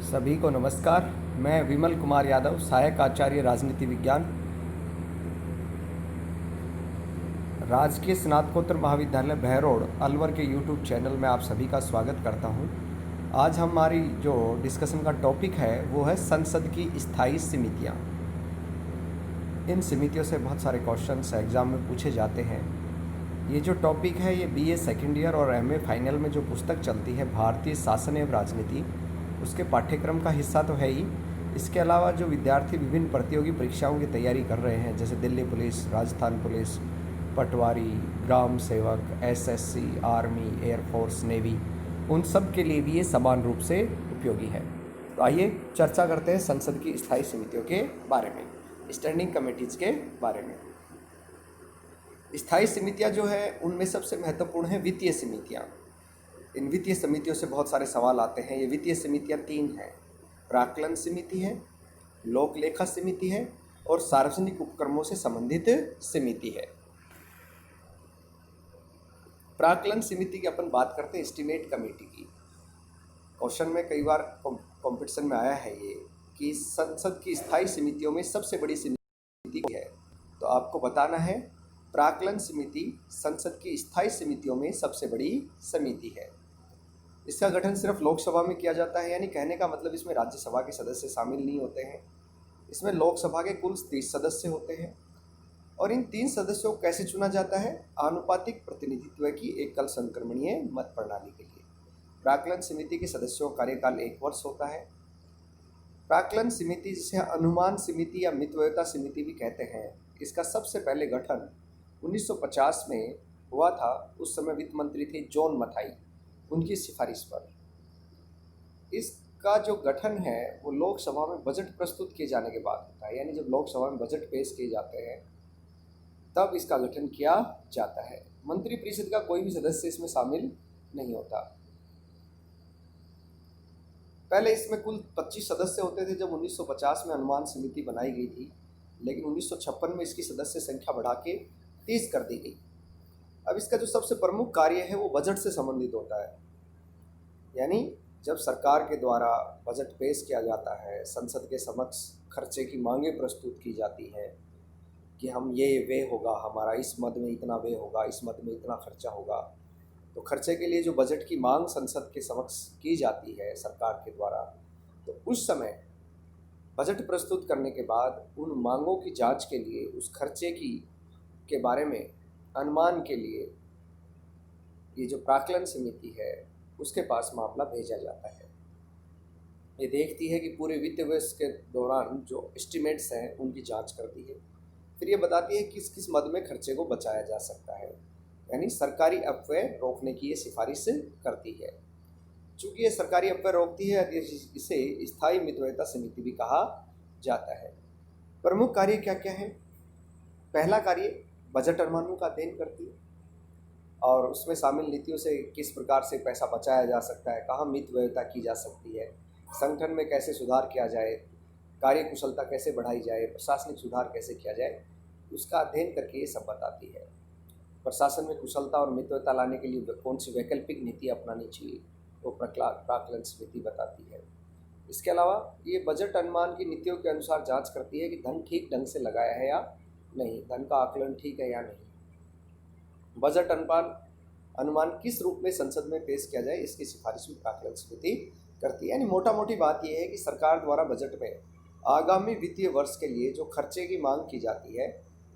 सभी को नमस्कार। मैं विमल कुमार यादव, सहायक आचार्य राजनीति विज्ञान, राजकीय स्नातकोत्तर महाविद्यालय बहरोड अलवर के यूट्यूब चैनल में आप सभी का स्वागत करता हूं। आज हमारी जो डिस्कशन का टॉपिक है वो है संसद की स्थायी समितियां। इन समितियों से बहुत सारे क्वेश्चंस एग्ज़ाम में पूछे जाते हैं। ये जो टॉपिक है ये बीए सेकेंड ईयर और एमए फाइनल में जो पुस्तक चलती है भारतीय शासन एवं राजनीति, उसके पाठ्यक्रम का हिस्सा तो है ही। इसके अलावा जो विद्यार्थी विभिन्न प्रतियोगी परीक्षाओं की तैयारी कर रहे हैं, जैसे दिल्ली पुलिस, राजस्थान पुलिस, पटवारी, ग्राम सेवक, एसएससी, आर्मी, एयरफोर्स, नेवी, उन सब के लिए भी ये समान रूप से उपयोगी है। तो आइए चर्चा करते हैं संसद की स्थायी समितियों के बारे में, स्टैंडिंग कमेटीज़ के बारे में। स्थायी समितियां जो है उनमें सबसे महत्वपूर्ण है वित्तीय समितियां। इन वित्तीय समितियों से बहुत सारे सवाल आते हैं। ये वित्तीय समितियां तीन हैं: प्राक्कलन समिति है, लोक लेखा समिति है और सार्वजनिक उपक्रमों से संबंधित समिति है। प्राक्कलन समिति की अपन बात करते हैं एस्टीमेट कमेटी की। क्वेश्चन में कई बार कंपटीशन में आया है ये कि संसद की स्थायी समितियों में सबसे बड़ी समिति है, तो आपको बताना है प्राक्कलन समिति संसद की स्थायी समितियों में सबसे बड़ी समिति है। इसका गठन सिर्फ लोकसभा में किया जाता है, यानी कहने का मतलब इसमें राज्यसभा के सदस्य शामिल नहीं होते हैं। इसमें लोकसभा के कुल 30 सदस्य होते हैं और इन 3 सदस्यों को कैसे चुना जाता है? आनुपातिक प्रतिनिधित्व की एकल संक्रमणीय मत प्रणाली के लिए। प्राक्कलन समिति के सदस्यों का कार्यकाल 1 वर्ष होता है। प्राक्कलन समिति, जिसे अनुमान समिति या मितव्ययता समिति भी कहते हैं, इसका सबसे पहले गठन 1950 में हुआ था। उस समय वित्त मंत्री थे जॉन मथाई, उनकी सिफारिश पर। इसका जो गठन है वो लोकसभा में बजट प्रस्तुत किए जाने के बाद होता है, यानी जब लोकसभा में बजट पेश किए जाते हैं तब इसका गठन किया जाता है। मंत्रिपरिषद का कोई भी सदस्य इसमें शामिल नहीं होता। पहले इसमें कुल 25 सदस्य होते थे जब 1950 में अनुमान समिति बनाई गई थी, लेकिन 1956 में इसकी सदस्य संख्या बढ़ा के 30 कर दी गई। अब इसका जो सबसे प्रमुख कार्य है वो बजट से संबंधित होता है, यानी जब सरकार के द्वारा बजट पेश किया जाता है, संसद के समक्ष खर्चे की मांगें प्रस्तुत की जाती हैं कि हम ये वे होगा, हमारा इस मद में इतना वे होगा, इस मद में इतना खर्चा होगा। तो खर्चे के लिए जो बजट की मांग संसद के समक्ष की जाती है सरकार के द्वारा, तो उस समय बजट प्रस्तुत करने के बाद उन मांगों की जांच के लिए, उस खर्चे के बारे में अनुमान के लिए ये जो प्राक्कलन समिति है उसके पास मामला भेजा जाता है। ये देखती है कि पूरे वित्त वर्ष के दौरान जो एस्टिमेट्स हैं उनकी जांच करती है। फिर ये बताती है किस किस मद में खर्चे को बचाया जा सकता है, यानी सरकारी अपव्यय रोकने की ये सिफारिश करती है। चूँकि ये सरकारी अपव्यय रोकती है, इसे स्थायी मितव्ययता समिति भी कहा जाता है। प्रमुख कार्य क्या क्या है? पहला कार्य बजट अनुमानों का अध्ययन करती है और उसमें शामिल नीतियों से किस प्रकार से पैसा बचाया जा सकता है, कहाँ मितव्ययता की जा सकती है, संगठन में कैसे सुधार किया जाए, कार्य कुशलता कैसे बढ़ाई जाए, प्रशासनिक सुधार कैसे किया जाए, उसका अध्ययन करके ये सब बताती है। प्रशासन में कुशलता और मितव्ययता लाने के लिए कौन सी वैकल्पिक नीति अपनानी चाहिए वो प्राक्कलन समिति बताती है। इसके अलावा ये बजट अनुमान की नीतियों के अनुसार जांच करती है कि धन ठीक ढंग से लगाया है या नहीं, धन का आकलन ठीक है या नहीं। बजट अनुमान किस रूप में संसद में पेश किया जाए, इसकी सिफारिश भी प्राक्कलन समिति करती है। यानी मोटा मोटी बात यह है कि सरकार द्वारा बजट में आगामी वित्तीय वर्ष के लिए जो खर्चे की मांग की जाती है,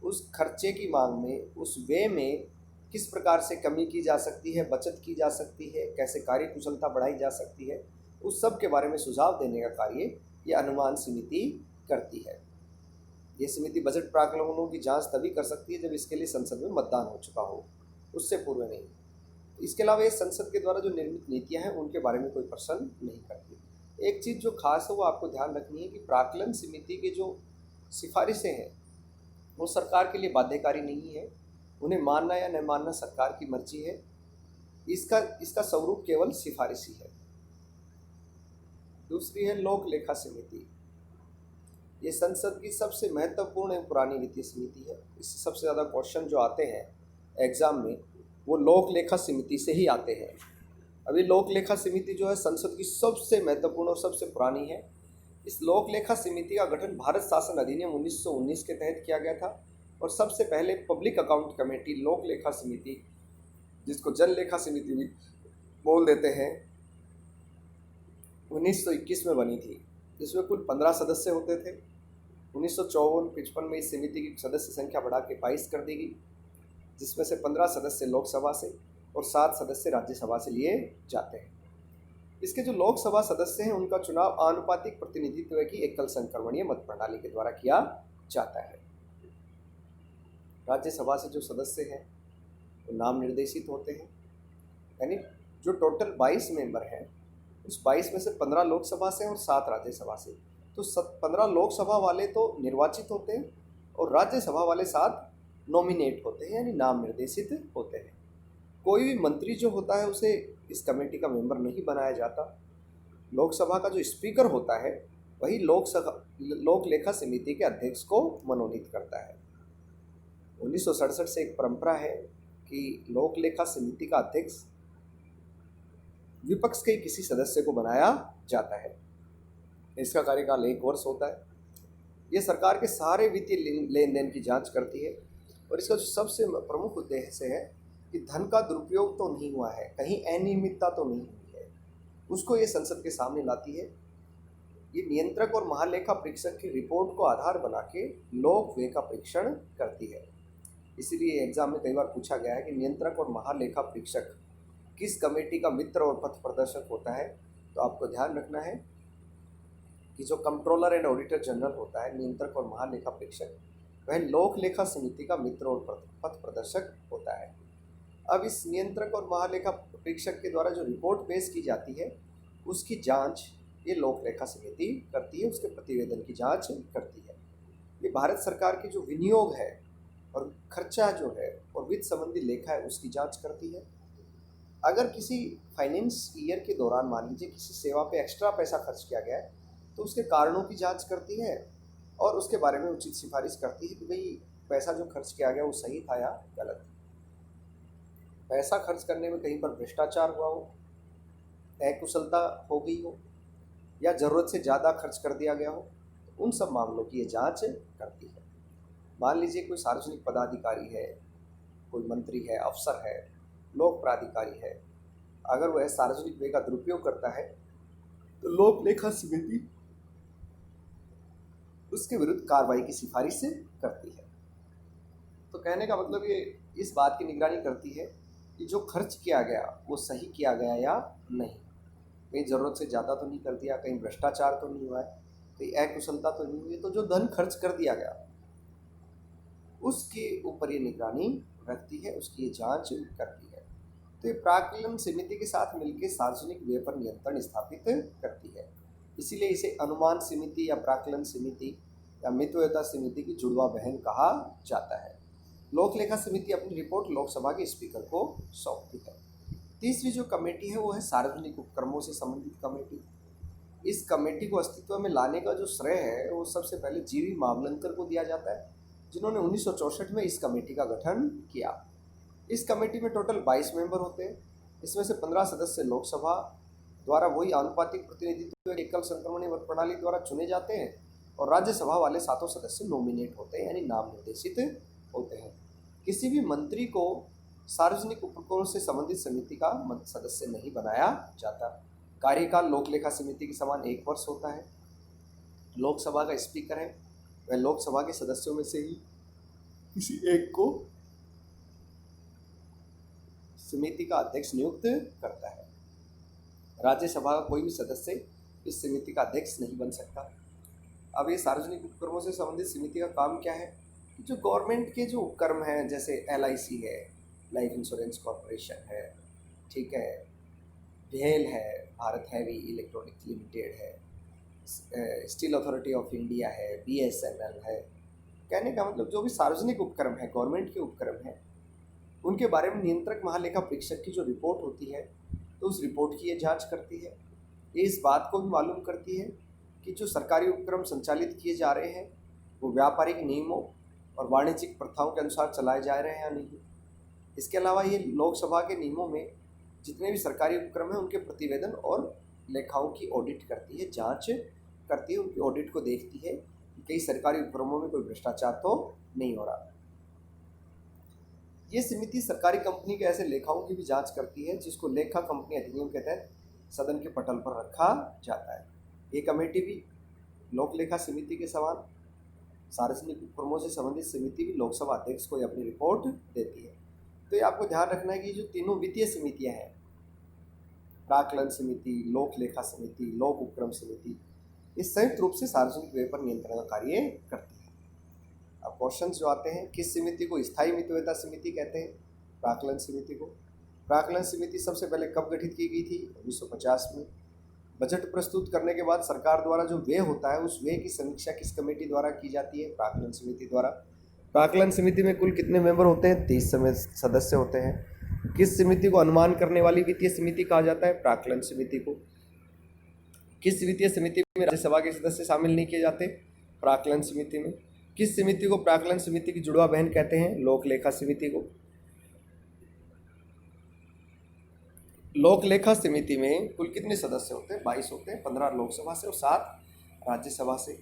उस खर्चे की मांग में, उस व्यय में किस प्रकार से कमी की जा सकती है, बचत की जा सकती है, कैसे कार्य कुशलता बढ़ाई जा सकती है, उस सब के बारे में सुझाव देने का कार्य ये अनुमान समिति करती है। ये समिति बजट प्राक्कलनों की जांच तभी कर सकती है जब इसके लिए संसद में मतदान हो चुका हो, उससे पूर्व नहीं। इसके अलावा ये संसद के द्वारा जो निर्मित नीतियां हैं उनके बारे में कोई प्रश्न नहीं करती। एक चीज़ जो खास है वो आपको ध्यान रखनी है कि प्राक्कलन समिति के जो सिफारिशें हैं वो सरकार के लिए बाध्यकारी नहीं है। उन्हें मानना या न मानना सरकार की मर्जी है। इसका स्वरूप केवल सिफारिश ही है। दूसरी है लोक लेखा समिति। ये संसद की सबसे महत्वपूर्ण एवं पुरानी वित्तीय समिति है। इससे सबसे ज़्यादा क्वेश्चन जो आते हैं एग्ज़ाम में वो लोक लेखा समिति से ही आते हैं। अभी लोक लेखा समिति जो है संसद की सबसे महत्वपूर्ण और सबसे पुरानी है। इस लोक लेखा समिति का गठन भारत शासन अधिनियम 1919 के तहत किया गया था और सबसे पहले पब्लिक अकाउंट कमेटी लोक लेखा समिति, जिसको जन लेखा समिति भी बोल देते हैं, 1921 में बनी थी। इसमें कुल 15 सदस्य होते थे। 1954-55 में इस समिति की सदस्य संख्या बढ़ा के 22 कर दी गई, जिसमें से 15 सदस्य लोकसभा से और 7 सदस्य राज्यसभा से लिए जाते हैं। इसके जो लोकसभा सदस्य हैं उनका चुनाव आनुपातिक प्रतिनिधित्व की एकल संक्रमणीय मत प्रणाली के द्वारा किया जाता है। राज्यसभा से जो सदस्य हैं वो नाम निर्देशित होते हैं, यानी जो टोटल 22 मेंबर हैं उस 22 में से 15 लोकसभा से और 7 राज्यसभा से। तो 15 लोकसभा वाले तो निर्वाचित होते हैं और राज्यसभा वाले 7 नॉमिनेट होते हैं, यानी नाम निर्देशित होते हैं। कोई भी मंत्री जो होता है उसे इस कमेटी का मेंबर नहीं बनाया जाता। लोकसभा का जो स्पीकर होता है वही लोक लेखा समिति के अध्यक्ष को मनोनीत करता है। 1967 से एक परंपरा है कि लोक लेखा समिति का अध्यक्ष विपक्ष के किसी सदस्य को बनाया जाता है। इसका कार्यकाल 1 वर्ष होता है। यह सरकार के सारे वित्तीय लेन देन की जांच करती है और इसका जो सबसे प्रमुख उद्देश्य है कि धन का दुरुपयोग तो नहीं हुआ है, कहीं अनियमितता तो नहीं हुई है, उसको ये संसद के सामने लाती है। ये नियंत्रक और महालेखा परीक्षक की रिपोर्ट को आधार बना के लोक लेखा परीक्षण करती है। इसीलिए एग्जाम में कई बार पूछा गया है कि नियंत्रक और महालेखा परीक्षक किस कमेटी का मित्र और पथ प्रदर्शक होता है। तो आपको ध्यान रखना है कि जो कंट्रोलर एंड ऑडिटर जनरल होता है, नियंत्रक और महालेखा परीक्षक, वह लोक लेखा समिति का मित्र और पथ प्रदर्शक होता है। अब इस नियंत्रक और महालेखा परीक्षक के द्वारा जो रिपोर्ट पेश की जाती है उसकी जांच ये लोक लेखा समिति करती है, उसके प्रतिवेदन की जांच करती है। ये भारत सरकार की जो विनियोग है और खर्चा जो है और वित्त संबंधी लेखा है उसकी जांच करती है। अगर किसी फाइनेंस ईयर के दौरान मान लीजिए किसी सेवा पे एक्स्ट्रा पैसा खर्च किया गया है तो उसके कारणों की जांच करती है और उसके बारे में उचित सिफारिश करती है कि भाई पैसा जो खर्च किया गया वो सही था या गलत। पैसा खर्च करने में कहीं पर भ्रष्टाचार हुआ हो, अकुशलता हो गई हो या ज़रूरत से ज़्यादा खर्च कर दिया गया हो, तो उन सब मामलों की ये जांच करती है। मान लीजिए कोई सार्वजनिक पदाधिकारी है, कोई मंत्री है, अफसर है, लोक प्राधिकारी है, अगर वह सार्वजनिक व्यय का दुरुपयोग करता है तो लोक लेखा समिति उसके विरुद्ध कार्रवाई की सिफारिश करती है। तो कहने का मतलब ये इस बात की निगरानी करती है कि जो खर्च किया गया वो सही किया गया या नहीं, कहीं ज़रूरत से ज़्यादा तो नहीं कर दिया, कहीं भ्रष्टाचार तो नहीं हुआ है, कहीं अकुशलता तो नहीं हुई। तो जो धन खर्च कर दिया गया उसके ऊपर ये निगरानी रखती है, उसकी ये जांच करती है। तो ये प्राक्कलन समिति के साथ मिलकर सार्वजनिक व्यय पर नियंत्रण स्थापित करती है। इसीलिए इसे अनुमान समिति या प्राक्कलन समिति या मितव्ययता समिति की जुड़वा बहन कहा जाता है। लोक लेखा समिति अपनी रिपोर्ट लोकसभा के स्पीकर को सौंपती है। तीसरी जो कमेटी है वो है सार्वजनिक उपक्रमों से संबंधित कमेटी। इस कमेटी को अस्तित्व में लाने का जो श्रेय है वो सबसे पहले जीवी मावलंकर को दिया जाता है, जिन्होंने 1964 में इस कमेटी का गठन किया। इस कमेटी में टोटल 22 मेंबर होते हैं। इसमें से 15 सदस्य लोकसभा द्वारा वही आनुपातिक प्रतिनिधित्व एकल संक्रमणीय मत प्रणाली द्वारा चुने जाते हैं और राज्यसभा वाले 7 सदस्य नॉमिनेट होते हैं, यानी नाम निर्देशित होते हैं। किसी भी मंत्री को सार्वजनिक उपक्रमों से संबंधित समिति का सदस्य नहीं बनाया जाता। कार्यकाल लोक लेखा समिति के समान 1 वर्ष होता है। लोकसभा का स्पीकर है वह लोकसभा के सदस्यों में से ही किसी एक को समिति का अध्यक्ष नियुक्त करता है। राज्यसभा का कोई भी सदस्य इस समिति का अध्यक्ष नहीं बन सकता। अब ये सार्वजनिक उपक्रमों से संबंधित समिति का काम क्या है? जो गवर्नमेंट के जो उपक्रम हैं, जैसे LIC है, लाइफ इंश्योरेंस कॉरपोरेशन है, ठीक है, भेल है, भारत हैवी इलेक्ट्रॉनिक्स लिमिटेड है, स्टील अथॉरिटी ऑफ इंडिया है, BSNL है। कहने का मतलब जो भी सार्वजनिक उपक्रम है, गवर्नमेंट के उपक्रम हैं, उनके बारे में नियंत्रक महालेखा परीक्षक की जो रिपोर्ट होती है तो उस रिपोर्ट की ये जांच करती है। ये इस बात को भी मालूम करती है कि जो सरकारी उपक्रम संचालित किए जा रहे हैं वो व्यापारिक नियमों और वाणिज्यिक प्रथाओं के अनुसार चलाए जा रहे हैं या नहीं। इसके अलावा ये लोकसभा के नियमों में जितने भी सरकारी उपक्रम हैं उनके प्रतिवेदन और लेखाओं की ऑडिट करती है, जांच करती है, उनकी ऑडिट को देखती है कि कई सरकारी उपक्रमों में कोई भ्रष्टाचार तो नहीं हो रहा। ये समिति सरकारी कंपनी के ऐसे लेखाओं की भी जांच करती है जिसको लेखा कंपनी अधिनियम के तहत सदन के पटल पर रखा जाता है। ये कमेटी भी लोक लेखा समिति के समान सार्वजनिक उपक्रमों से संबंधित समिति भी लोकसभा अध्यक्ष को अपनी रिपोर्ट देती है। तो ये आपको ध्यान रखना है कि जो तीनों वित्तीय समितियां हैं, प्राक्कलन समिति, लोक लेखा समिति, लोक उपक्रम समिति, ये संयुक्त रूप से सार्वजनिक व्यय पर नियंत्रण का कार्य करती है। अब क्वेश्चन जो आते हैं, किस समिति को स्थायी मितव्ययता समिति कहते हैं? प्राक्कलन समिति को। प्राक्कलन समिति सबसे पहले कब गठित की गई थी? 1950 में। बजट प्रस्तुत करने के बाद सरकार द्वारा जो व्यय होता है उस व्यय की समीक्षा किस कमेटी द्वारा की जाती है? प्राक्कलन समिति द्वारा। प्राक्कलन समिति में कुल कितने मेंबर होते हैं? 30 सदस्य होते हैं। किस समिति को अनुमान करने वाली वित्तीय समिति कहा जाता है? प्राक्कलन समिति को। किस वित्तीय समिति में राज्यसभा के सदस्य शामिल नहीं किए जाते? प्राक्कलन समिति में। किस समिति को प्राक्कलन समिति की जुड़वा बहन कहते हैं? लोक लेखा समिति को। लोक लेखा समिति में कुल कितने सदस्य होते हैं? 22 होते हैं, 15 लोकसभा से और 7 राज्यसभा से।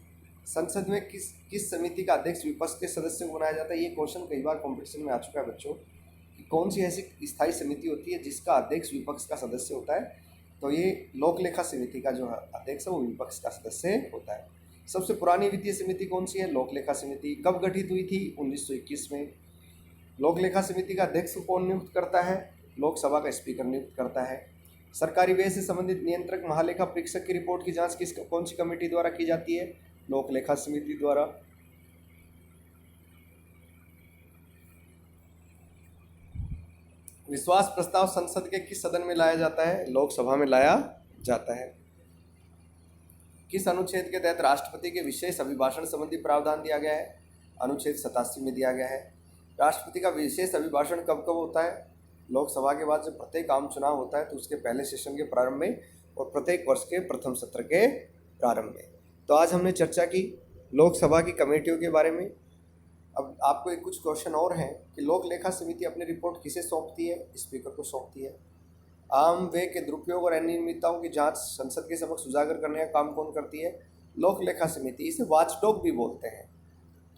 संसद में किस समिति का अध्यक्ष विपक्ष के सदस्यों को बनाया जाता है? ये क्वेश्चन कई बार कंपटीशन में आ चुका है बच्चों, कि कौन सी ऐसी स्थायी समिति होती है जिसका अध्यक्ष विपक्ष का सदस्य होता है? तो ये लोक लेखा समिति का जो अध्यक्ष है वो विपक्ष का सदस्य होता है। सबसे पुरानी वित्तीय समिति कौन सी है? लोक लेखा समिति। कब गठित हुई थी? 1921 में। लोक लेखा समिति का अध्यक्ष कौन नियुक्त करता है? लोकसभा का स्पीकर नियुक्त करता है। सरकारी व्यय से संबंधित नियंत्रक महालेखा परीक्षक की रिपोर्ट की जांच कौन सी कमेटी द्वारा की जाती है? लोक लेखा समिति द्वारा। विश्वास प्रस्ताव संसद के किस सदन में लाया जाता है? लोकसभा में लाया जाता है। किस अनुच्छेद के तहत राष्ट्रपति के विशेष अभिभाषण संबंधी प्रावधान दिया गया है? अनुच्छेद 87 में दिया गया है। राष्ट्रपति का विशेष अभिभाषण कब कब होता है? लोकसभा के बाद जब प्रत्येक आम चुनाव होता है तो उसके पहले सेशन के प्रारंभ में और प्रत्येक वर्ष के प्रथम सत्र के प्रारंभ में। तो आज हमने चर्चा की लोकसभा की कमेटियों के बारे में। अब आपको एक कुछ क्वेश्चन और हैं कि लोक लेखा समिति अपनी रिपोर्ट किसे सौंपती है? स्पीकर को सौंपती है। आम व्यय के दुरुपयोग और अनियमितताओं की जांच संसद के समक्ष उजागर करने का काम कौन करती है? लोक लेखा समिति। इसे वॉचडॉग भी बोलते हैं,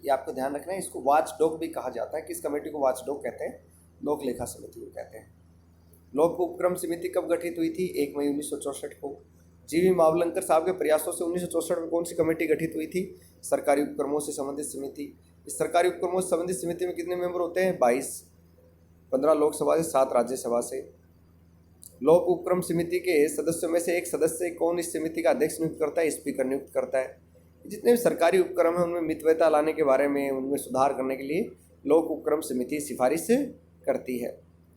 ये आपको ध्यान रखना है। इसको वॉचडॉग भी कहा जाता है। किस कमेटी को वॉचडॉग कहते हैं? लोक लेखा समिति को कहते हैं। लोक उपक्रम समिति कब गठित हुई थी? 1 मई 1964 को। जीवी मावलंकर साहब के प्रयासों से 1964 में कौन सी कमेटी गठित हुई थी? सरकारी उपक्रमों से संबंधित समिति। इस सरकारी उपक्रमों से संबंधित समिति में कितने मेंबर होते हैं? 22, 15 लोकसभा से, 7 राज्यसभा से। लोक उपक्रम समिति के सदस्यों में से एक सदस्य कौन इस समिति का अध्यक्ष नियुक्त करता है? स्पीकर नियुक्त करता है। जितने भी सरकारी उपक्रम हैं उनमें मितव्ययता लाने के बारे में, उनमें सुधार करने के लिए लोक उपक्रम समिति सिफारिश करती है।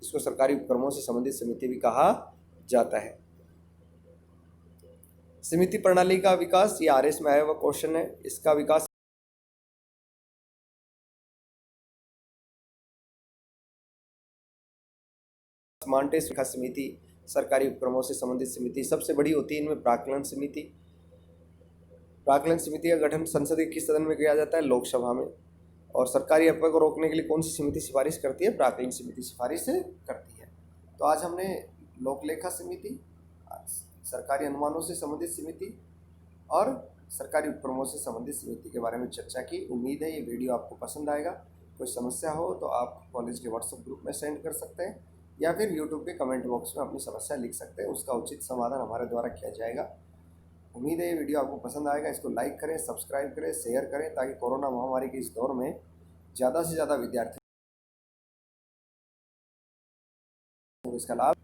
इसको सरकारी उपक्रमों से संबंधित समिति भी कहा जाता है। समिति प्रणाली का विकास, ये आरएस में आया हुआ क्वेश्चन है। इसका विकास मांटेस लेखा समिति, सरकारी उपक्रमों से संबंधित समिति सबसे बड़ी होती है। इनमें प्राक्कलन समिति। प्राक्कलन समिति का गठन संसद के किस सदन में किया जाता है? लोकसभा में। और सरकारी अपव्यय को रोकने के लिए कौन सी समिति सिफारिश करती है? प्राक्कलन समिति सिफारिश करती है। तो आज हमने लोक लेखा समिति, सरकारी अनुमानों से संबंधित समिति और सरकारी उपक्रमों से संबंधित समिति के बारे में चर्चा की। उम्मीद है ये वीडियो आपको पसंद आएगा। कोई समस्या हो तो आप कॉलेज के व्हाट्सएप ग्रुप में सेंड कर सकते हैं या फिर यूट्यूब के कमेंट बॉक्स में अपनी समस्या लिख सकते हैं। उसका उचित समाधान हमारे द्वारा किया जाएगा। उम्मीद है ये वीडियो आपको पसंद आएगा। इसको लाइक करें, सब्सक्राइब करें, शेयर करें ताकि कोरोना महामारी के इस दौर में ज़्यादा से ज़्यादा विद्यार्थी इसका लाभ